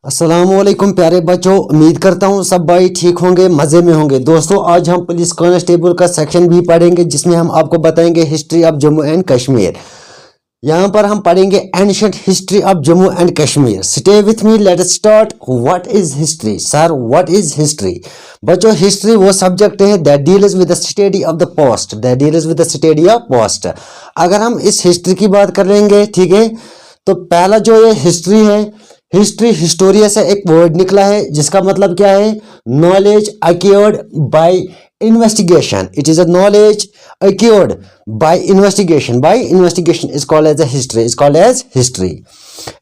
अस्सलामुअलैकुम प्यारे बच्चों, उम्मीद करता हूँ सब भाई ठीक होंगे, मज़े में होंगे। दोस्तों आज हम पुलिस कांस्टेबल का सेक्शन भी पढ़ेंगे जिसमें हम आपको बताएंगे history of Jammu and Kashmir. यहाँ पर हम पढ़ेंगे ancient history of Jammu and Kashmir. Stay with me, let us start. What is history? Sir what is history? बच्चों हिस्ट्री वो सब्जेक्ट है that deals with the study of the past, that deals with the study of past. अगर हम इस history की बात करेंगे, ठीक है, तो पहला जो ये हिस्ट्री है, हिस्ट्री हिस्टोरिया से एक वर्ड निकला है जिसका मतलब क्या है? Knowledge acquired by investigation. It is a knowledge acquired by investigation. By investigation is called as a history, is called as history.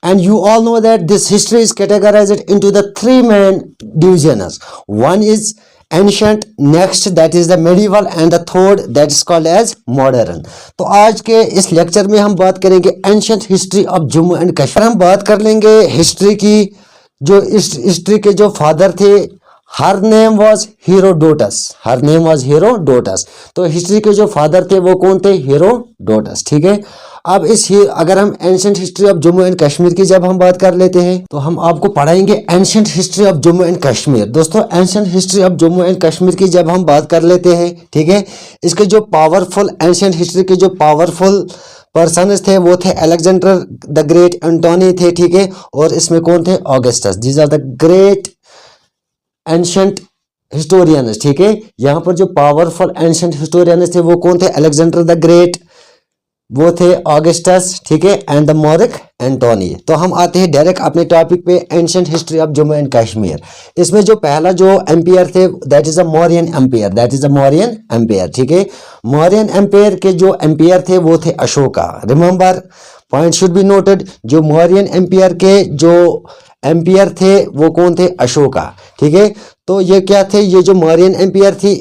And you all know that this history is categorized into the three main divisions. One is ancient, next that is the medieval, and the third that is called as modern. तो आज के इस lecture में हम बात करेंगे ancient history of Jammu and Kashmir. हम बात कर लेंगे हिस्ट्री की। जो इस हिस्ट्री के जो फादर थे, her name was Herodotus, her name was Herodotus. तो हिस्ट्री के जो फादर थे वो कौन थे? हेरोडोटस, ठीक है। अब अगर हम ancient history of Jammu and Kashmir की जब हम बात कर लेते हैं तो हम आपको पढ़ाएंगे ancient history of Jammu and Kashmir. दोस्तों ancient history of Jammu and Kashmir की जब हम बात कर लेते हैं, ठीक है, इसके जो पावरफुल एंशियंट हिस्ट्री के जो पावरफुल पर्सन थे वो थे अलेक्जेंडर द ग्रेट, एंटोनी थे, ठीक है, और इसमें कौन थे? Augustus. These are the great ancient historians, ठीक है। यहाँ पर जो पावरफुल एंशियंट हिस्टोरियंस थे वो कौन थे? अलेक्जेंडर द ग्रेट, वो थे ऑगस्टस, ठीक है, एंड द मॉरिक एंटोनी। तो हम आते हैं डायरेक्ट अपने टॉपिक पे, ancient history of Jammu and Kashmir. इसमें जो पहला जो एम्पायर थे that is a Mauryan empire, that is a Mauryan empire, ठीक है। मौर्यन एम्पायर के जो एम्पायर थे वो थे Ashoka. Remember, point should be noted, जो मौर्यन एम्पायर के जो एम्पायर थे वो कौन थे? अशोका, ठीक है। तो ये क्या थे? ये जो मौर्यन एम्पायर थी,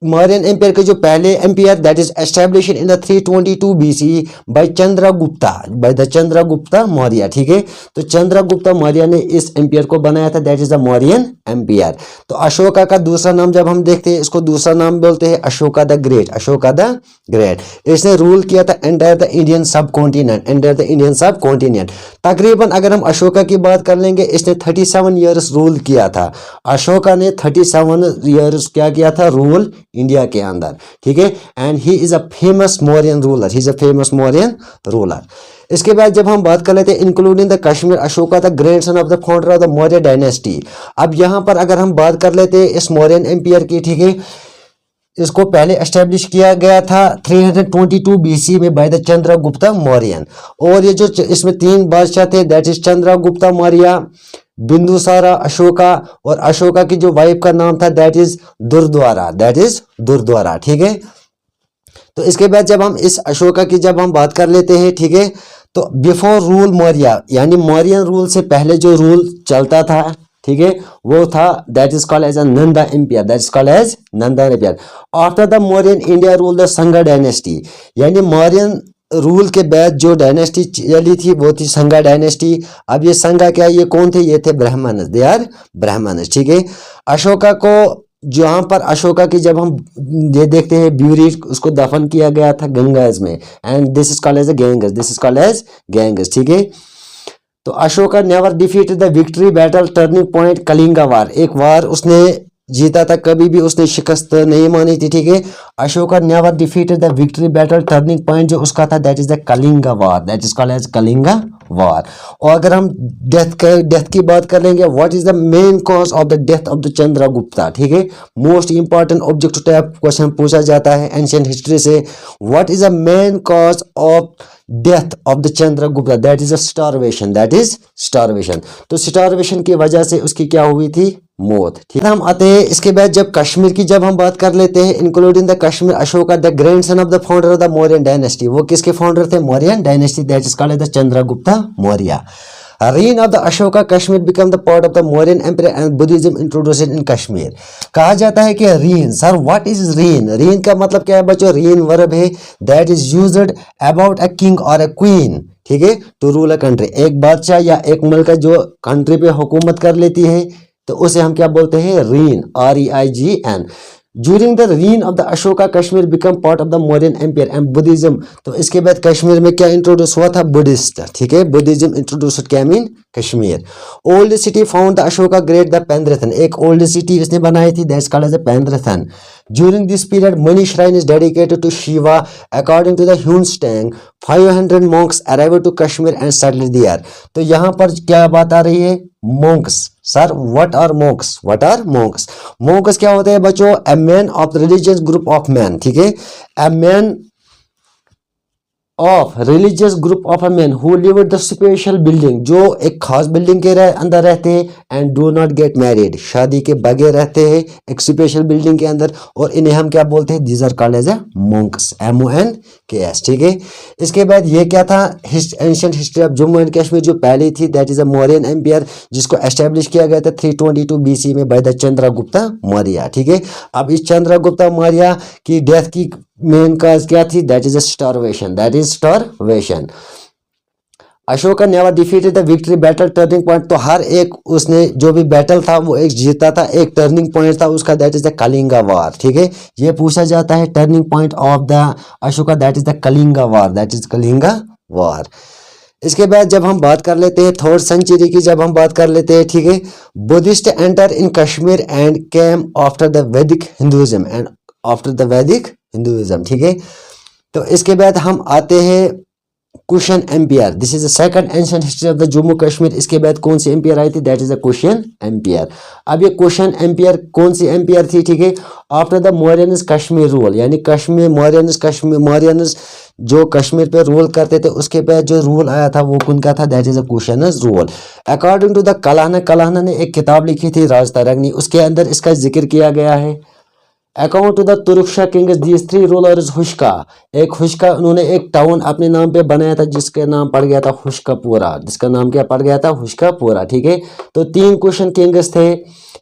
मौर्यन एम्पायर के जो पहले empire that is established in the 322 BCE by Chandragupta, by the Chandragupta Maurya, ठीक है। तो चंद्रगुप्ता मौर्य ने इस एम्पायर को बनाया था, that is the Mauryan empire. तो अशोका का दूसरा नाम जब हम देखते हैं, इसको दूसरा नाम बोलते हैं Ashoka the great, Ashoka the great. इसने रूल किया था एंटायर द इंडियन सब कॉन्टिनेंट, एंटायर द इंडियन सब कॉन्टिनेंट। तकरीबन अगर हम अशोका की बात कर लेंगे, इसने 37 ईयर्स रूल किया था। अशोका ने 37 ईयर्स क्या किया था? रूल इंडिया के अंदर, ठीक है। And he is a famous Mauryan ruler, he is a famous Mauryan ruler. इसके बाद जब हम बात कर लेते हैं including the Kashmir, Ashoka the grandson of the founder of the Maurya dynasty. अब यहाँ पर अगर हम बात कर लेते हैं इस मौर्यन एम्पायर की, ठीक है, इसको पहले एस्टेब्लिश किया गया था 322 BC में बाय द चंद्रगुप्ता मौर्यन। और ये जो इसमें तीन बादशाह थे दैट इज चंद्रगुप्ता मौर्य, बिंदुसारा, अशोका, और अशोका की जो वाइफ का नाम था दैट इज दुर्द्वारा, दैट इज दुर्द्वारा, ठीक है। तो इसके बाद जब हम इस अशोका की जब हम बात कर लेते हैं, ठीक है, तो बिफोर रूल मौर्य, यानी मौर्यन रूल से पहले जो रूल चलता था, ठीक है, वो था that is called as a Nanda empire, that is called as Nanda empire. After the Mauryan India rule the Sunga dynasty, यानी मौर्यन रूल के बाद जो डायनेस्टी चली थी वो थी संगा डायनेस्टी। अब ये संगा क्या, ये कौन थे? ये थे ब्राह्मण्स, दे आर ब्राह्मण्स, ठीक है। अशोका को, जहाँ पर अशोका की जब हम ये देखते हैं ब्यूरी, उसको दफन किया गया था गंगाज में, and this is called as a Ganges, this is called as Ganges, ठीक है। तो Ashoka never defeated the victory battle turning point Kalinga war, एक वार उसने जीता था, कभी भी उसने शिकस्त नहीं मानी थी, ठीक है। Ashoka never defeated the victory battle turning point जो उसका था that is the Kalinga war, that is called as Kalinga war. और अगर हम डेथ की बात कर लेंगे, what is the main cause of the death of the Chandragupta, ठीक है। Most important objective type question पूछा जाता है एंशिएंट हिस्ट्री से, what is the main cause of death of the Chandragupta? That is a starvation, that is starvation. तो starvation की वजह से उसकी क्या हुई थी? मौत, ठीक है। हम आते हैं इसके बाद जब कश्मीर की जब हम बात कर लेते हैं, including the Kashmir, Ashoka the grandson of the founder of the Mauryan dynasty. वो किसके फाउंडर थे? Mauryan dynasty, that is called the Chandragupta Maurya. Reign of the Ashoka Kashmir became the part of the Mauryan Empire and Buddhism introduced in Kashmir। कहा जाता है कि reign, sir what is reign? reign का मतलब क्या है बच्चों? reign वर्ब है that is used about a king or a queen, ठीक है, टू रूल अ कंट्री। एक बादशाह या एक मुल्क जो कंट्री पे हुकूमत कर लेती है तो उसे हम क्या बोलते हैं? reign, REIGN। During the reign of the Ashoka Kashmir become part of the Mauryan empire and Buddhism. तो इसके बाद कश्मीर में क्या इंट्रोड्यूस हुआ था? बुद्धिस्ट, ठीक है, Buddhism introduce came in Kashmir. Old city found the Ashoka great the Pandrethan, एक ओल्ड सिटी इसने बनाई थी, that's called as the Pandrethan. During this period many shrine is dedicated to Shiva according to the Hiuen Tsang 500 monks arrived to Kashmir and settled there। तो यहाँ पर क्या बात आ रही है? monks। Sir what are monks? What are monks? monks क्या होते हैं बच्चों? a man of religious group of men, ठीक है, a man of religious group of a man who live the special building, जो एक खास बिल्डिंग के अंदर रहते हैं and do not get married, शादी के बगैर रहते हैं एक स्पेशल बिल्डिंग के अंदर, और इन्हें हम क्या बोलते हैं? These are called as a monks, MONKS, ठीक है। इसके बाद ये क्या था? Ancient history of Jammu and Kashmir जो पहली थी, that is a Mauryan empire, जिसको एस्टेब्लिश किया गया था 322 BC में बाय द चंद्रगुप्ता मौर्य, ठीक है। अब इस चंद्रगुप्ता मौर्य की डेथ की मेन काज क्या थी? That is starvation, that is starvation. Ashoka never defeated the victory battle turning point, तो हर एक उसने जो भी बैटल था वो एक जीता था, एक टर्निंग पॉइंट था उसका, that is the Kalinga war, ठीक है। ये पूछा जाता है turning point of the Ashoka, that is the Kalinga war, that is Kalinga war. इसके बाद जब हम बात कर लेते हैं 3rd century की, जब हम बात कर लेते हैं, ठीक है, Buddhist enter in Kashmir and came after the Vedic Hinduism and after the Vedic Hinduism, ठीक है। तो इसके बाद हम आते हैं Kushan empire, this is the second ancient history of the Jammu Kashmir. इसके बाद कौन सी एम्पायर आई थी? That is the Kushan empire. अब ये कुशन एम्पायर कौन सी एम्पायर थी? ठीक है, आफ्टर द मौर्यन्स कश्मीर रूल, यानी कश्मीर मौर्यन्स जो कश्मीर पे रूल करते थे, उसके बाद जो रूल आया था वो कौन का था? That is the Kushans rule. According to the Kalhana ने एक किताब लिखी थी राज तरंगनी, उसके अंदर इसका जिक्र किया गया है। Account to the Turushka kings these 3 rulers Hushka, एक हुश्का उन्होंने एक टाउन अपने नाम पे बनाया था जिसका नाम पड़ गया था हुश्कापुरा, जिसका नाम क्या पड़ गया था? हुश्कापुरा, ठीक है। तो 3 कुशन किंग्स थे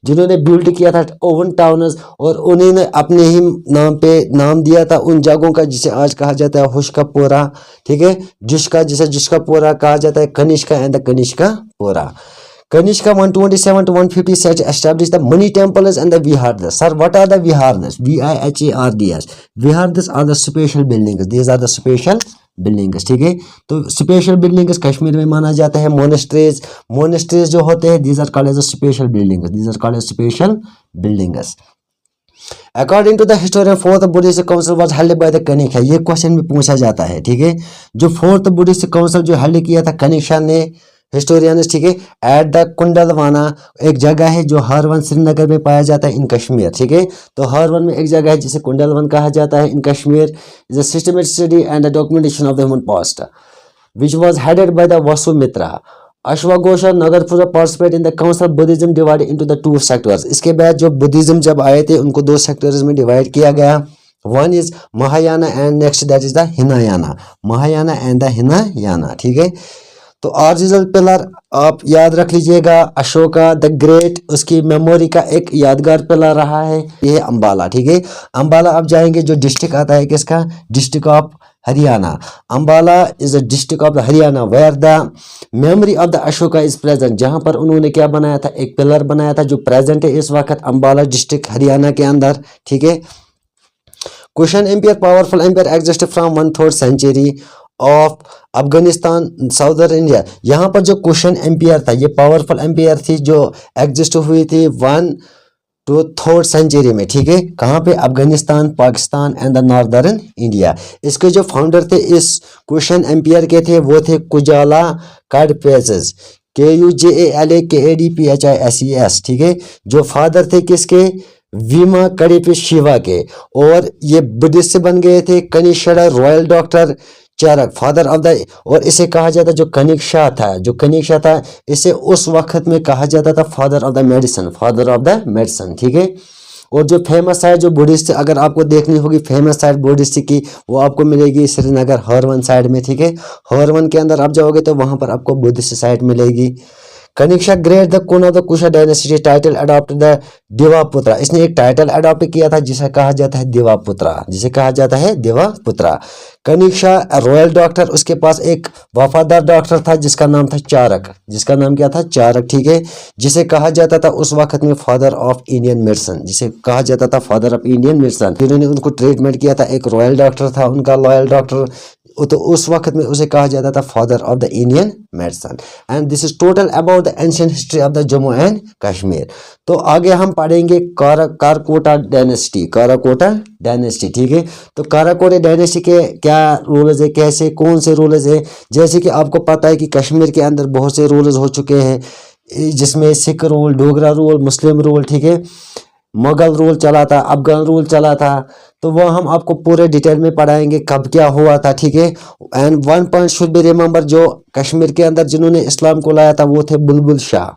जिन्होंने बिल्ड किया था ओवन टाउन्स, और उन्होंने अपने ही नाम पे नाम दिया था उन जगहों का जिसे आज कहा जाता है हुश्कापुरा, ठीक है, जिसे जुश्कापुरा कहा जाता है, Kanishka and the Kanishkapura. Kanishka 127 to 150 set established the many temples and the vihardas. Sir, what are the vihardas? VIHARDS. Vihardas are the special buildings. These are the special buildings, ठीक है। तो स्पेशल बिल्डिंग्स कश्मीर में माना जाता है मोनेस्ट्रीज जो होते हैं, these are called as special buildings, these are called as special buildings. According to the historian 4th Buddhist council was held by the Kanishka, ये क्वेश्चन भी पूछा जाता है, ठीक है। जो 4th बुद्धिस्ट काउंसिल जो हेल्ड किया था कनिष्का ने, हिस्टोरियंस, ठीक है, एट द कुंडलवाना, एक जगह है जो हरवन श्रीनगर में पाया जाता है इन कश्मीर, ठीक है। तो हरवन में एक जगह है जिसे कुंडलवन कहा जाता है in Kashmir, is a systematic study and the documentation of the human past which was headed by the Vasumitra. अश्वघोष और Nagarpura participate in the council Buddhism divided into the 2 sectors. इसके बाद जो बुद्धिज्म जब आए थे उनको 2 सेक्टर्स में डिवाइड किया गया, one is Mahayana and next that is the Hinayana, Mahayana and the Hinayana, ठीक है। तो ऑरिजिनल पिलर आप याद रख लीजिएगा, अशोका द ग्रेट, उसकी मेमोरी का एक यादगार पिलर रहा है, ये अंबाला, ठीक है। अंबाला आप जाएंगे, जो डिस्ट्रिक्ट आता है किसका? District of Haryana. Ambala is a district of Haryana where the memory of the Ashoka is present, जहां पर उन्होंने क्या बनाया था? एक पिलर बनाया था जो प्रेजेंट है इस वक्त अंबाला डिस्ट्रिक्ट हरियाणा के अंदर, ठीक है। Kushan empire powerful empire exist from 1/3 century of Afghanistan southern India. यहाँ पर जो कुशन एम्पायर था ये पावरफुल एम्पायर थी जो एग्जिस्ट हुई थी 1 to 3rd century में, ठीक है। कहाँ पे? Afghanistan, Pakistan and the northern India. इसके जो फाउंडर थे इस कुशन एम्पायर के थे वो थे कुजाला काडपेसेस, KUJALAKADPHISES, ठीक है। जो फादर थे किसके? वीमा कड़िपे शिवा के, और ये बुद्धिस्ट से बन गए थे। Kanishka royal doctor Charak father of the, और इसे कहा जाता जो कनिष्का था इसे उस वक्त में कहा जाता था फादर ऑफ द मेडिसिन, ठीक है। और जो फेमस साइड जो बुद्धिस्ट, अगर आपको देखनी होगी फेमस साइड बुद्धिस्ट की, वो आपको मिलेगी श्रीनगर हरवन साइड में, ठीक है। हरवन के अंदर आप जाओगे तो वहां पर आपको बुद्धिस्ट साइड मिलेगी। कनिष्का ग्रेट द कुन of the Kusha dynasty title adopt the Devaputra. इसने एक टाइटल अडॉप्ट किया था जिसे कहा जाता है देवापुत्रा, जिसे कहा जाता है देवापुत्रा। कनिष्का रॉयल डॉक्टर, उसके पास एक वफादार डॉक्टर था जिसका नाम था चारक, जिसका नाम क्या था? चारक, ठीक है, जिसे कहा जाता था उस वक्त में फादर ऑफ इंडियन मेडिसिन, जिसे कहा जाता था फादर ऑफ इंडियन मेडिसिन। जिन्होंने उनको ट्रीटमेंट किया था एक रॉयल डॉक्टर था उनका, लॉयल डॉक्टर, तो उस वक्त में उसे कहा जाता था father of the Indian medicine. And this is total about the ancient history of the Jammu and Kashmir. तो आगे हम पढ़ेंगे काराकोटा डायनेस्टी, काराकोटा डायनेस्टी, ठीक है। तो काराकोटा डायनेस्टी के क्या रूल्स है, कैसे कौन से रूल्स है? जैसे कि आपको पता है कि कश्मीर के अंदर बहुत से रूल्स हो चुके हैं, जिसमें सिख रूल, डोगरा रूल, मुस्लिम रूल, ठीक है, मुगल रूल चला था, अफगान रूल चला था। तो वो हम आपको पूरे डिटेल में पढ़ाएंगे कब क्या हुआ था, ठीक है। And one point should be remember, जो कश्मीर के अंदर जिन्होंने इस्लाम को लाया था वो थे बुलबुल शाह,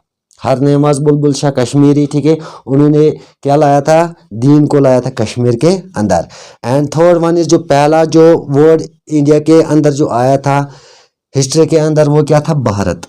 हर नेमाज बुलबुल शाह कश्मीरी, ठीक है। उन्होंने क्या लाया था? दीन को लाया था कश्मीर के अंदर। एंड थर्ड वन इज, जो पहला जो वर्ड इंडिया के अंदर जो आया था हिस्ट्री के अंदर, वो क्या था? भारत।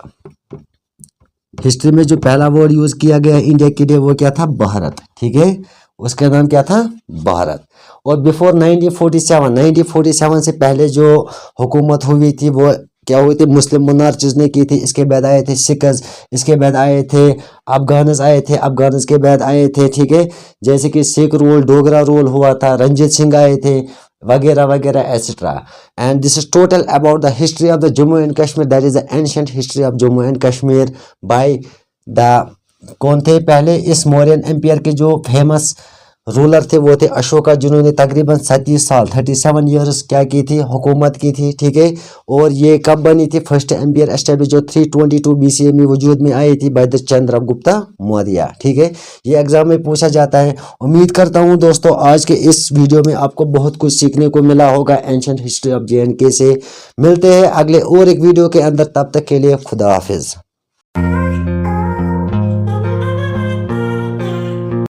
हिस्ट्री में जो पहला वर्ड यूज किया गया इंडिया के लिए वो क्या था? भारत, ठीक है, उसका नाम क्या था? भारत। और बिफोर 1947 से पहले जो हुकूमत हुई थी वो क्या हुई थी? मुस्लिम मोनार्चिस ने की थी। इसके बाद आए थे सिखस, इसके बाद आए थे अफगानस, अफगानस के बाद आए थे, ठीक है, जैसे कि सिख रूल, डोगरा रूल हुआ था, रंजीत सिंह आए थे, वगैरह वगैरह etcetera. And this is total about the history of the Jammu and Kashmir, that is the ancient history of Jammu and Kashmir by the, कौन थे पहले? इस मौर्यन एम्पायर के जो फेमस रूलर थे वो थे अशोका, जिन्होंने तकरीबन 37 ईयर्स क्या की थी? हुकूमत की थी, ठीक है। और ये कब बनी थी? फर्स्ट एम्पायर एस्टेब्लिश जो 322 BCE में वजूद में आई थी बाय द चंद्रगुप्ता मौर्य, ठीक है। ये एग्जाम में पूछा जाता है। उम्मीद करता हूँ दोस्तों आज के इस वीडियो में आपको बहुत कुछ सीखने को मिला होगा एंशिएंट हिस्ट्री ऑफ JNK से। मिलते हैं अगले और एक वीडियो के अंदर, तब तक के लिए खुदा हाफिज।